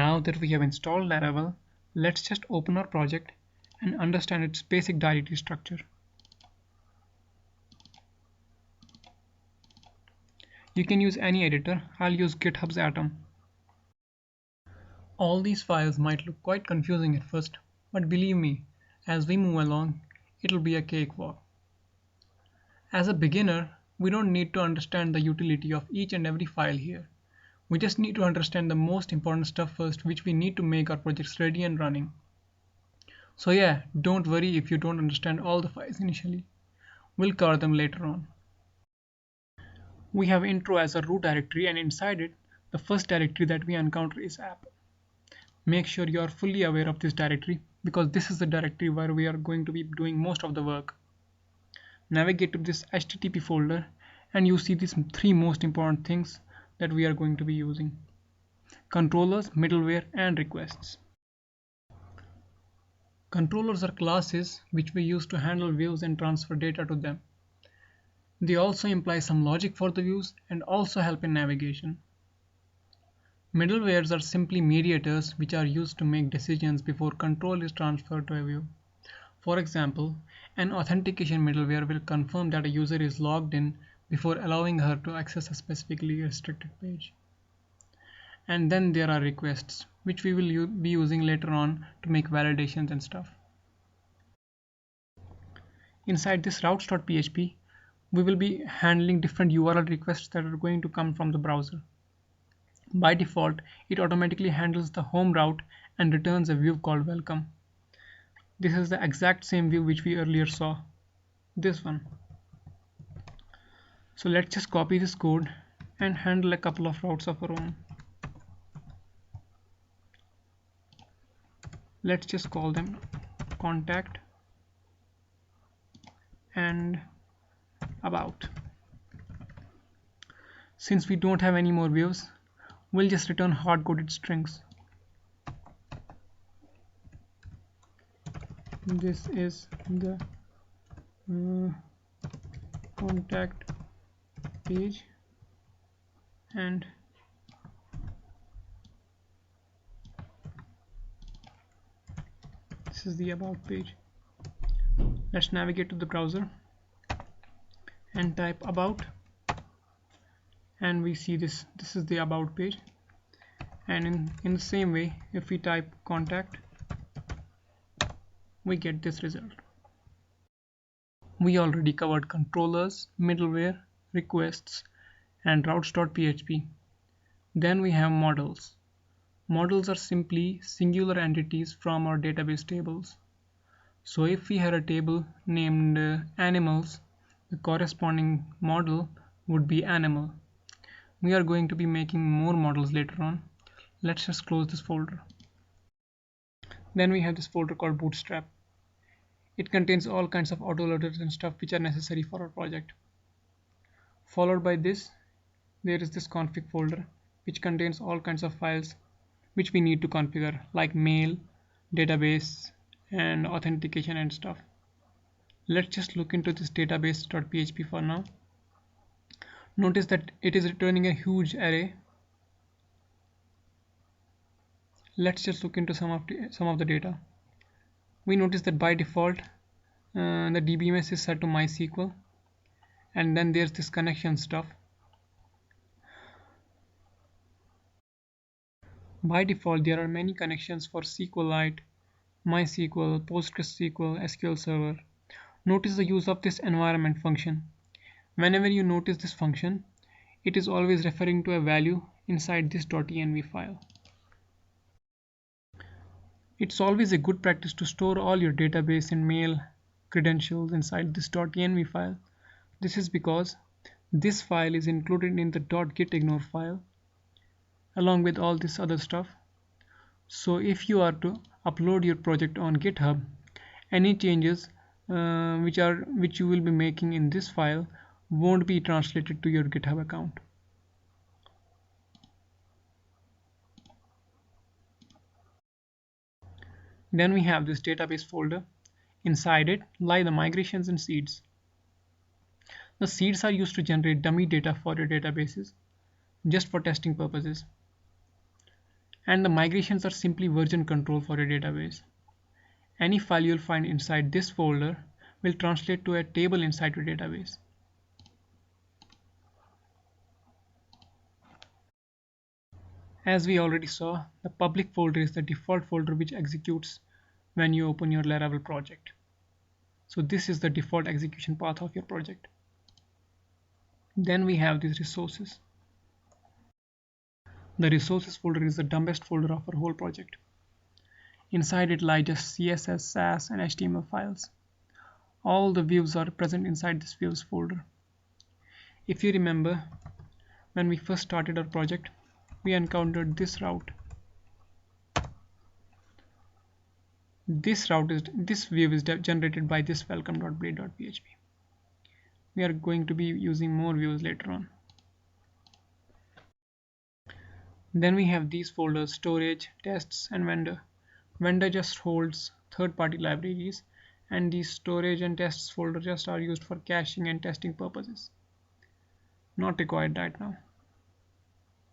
Now that we have installed Laravel, let's just open our project and understand its basic directory structure. You can use any editor. I'll use GitHub's Atom. All these files might look quite confusing at first, but believe me, as we move along, it'll be a cakewalk. As a beginner, we don't need to understand the utility of each and every file here. We just need to understand the most important stuff first, which we need to make our projects ready and running. So yeah, don't worry if you don't understand all the files initially. We'll cover them later on. We have intro as a root directory, and inside it, the first directory that we encounter is app. Make sure you are fully aware of this directory because this is the directory where we are going to be doing most of the work. Navigate to this HTTP folder and you see these three most important things that we are going to be using: controllers, middleware, and requests. Controllers are classes which we use to handle views and transfer data to them. They also imply some logic for the views and also help in navigation. Middlewares are simply mediators which are used to make decisions before control is transferred to a view. For example, an authentication middleware will confirm that a user is logged in before allowing her to access a specifically restricted page. And then there are requests, which we will be using later on to make validations and stuff. Inside this routes.php, we will be handling different URL requests that are going to come from the browser. By default, it automatically handles the home route and returns a view called welcome. This is the exact same view which we earlier saw, this one. So let's just copy this code and handle a couple of routes of our own. Let's just call them contact and about. Since we don't have any more views, we'll just return hard-coded strings. This is the contact page and this is the about page. Let's navigate to the browser and type about, and we see this is the about page. And in the same way, if we type contact, we get this result. We already covered controllers, middleware, requests, and routes.php. Then we have models. Models are simply singular entities from our database tables. So if we had a table named animals, the corresponding model would be animal. We are going to be making more models later on. Let's just close this folder. Then we have this folder called Bootstrap. It contains all kinds of autoloaders and stuff which are necessary for our project. Followed by this, there is this config folder which contains all kinds of files which we need to configure, like mail, database, and authentication and stuff. Let's just look into this database.php for now. Notice that it is returning a huge array. Let's just look into some of the data. We notice that by default the DBMS is set to MySQL, and then there's this connection stuff. By default, there are many connections for SQLite, MySQL, PostgreSQL, SQL Server. Notice the use of this environment function. Whenever you notice this function, it is always referring to a value inside this .env file. It's always a good practice to store all your database and mail credentials inside this .env file. This is because this file is included in the .gitignore file along with all this other stuff. So if you are to upload your project on GitHub, any changes which you will be making in this file won't be translated to your GitHub account. Then we have this database folder. Inside it lie the migrations and seeds. The seeds are used to generate dummy data for your databases, just for testing purposes. And the migrations are simply version control for your database. Any file you'll find inside this folder will translate to a table inside your database. As we already saw, the public folder is the default folder which executes when you open your Laravel project. So this is the default execution path of your project. Then we have these resources. The resources folder is the dumbest folder of our whole project. Inside it lie just CSS, SAS, and HTML files. All the views are present inside this views folder. If you remember, when we first started our project, we encountered this route. This view is generated by this welcome.blade.php. We are going to be using more views later on. Then we have these folders: storage, tests, and vendor. Vendor just holds third-party libraries, and these storage and tests folder just are used for caching and testing purposes. Not required right now.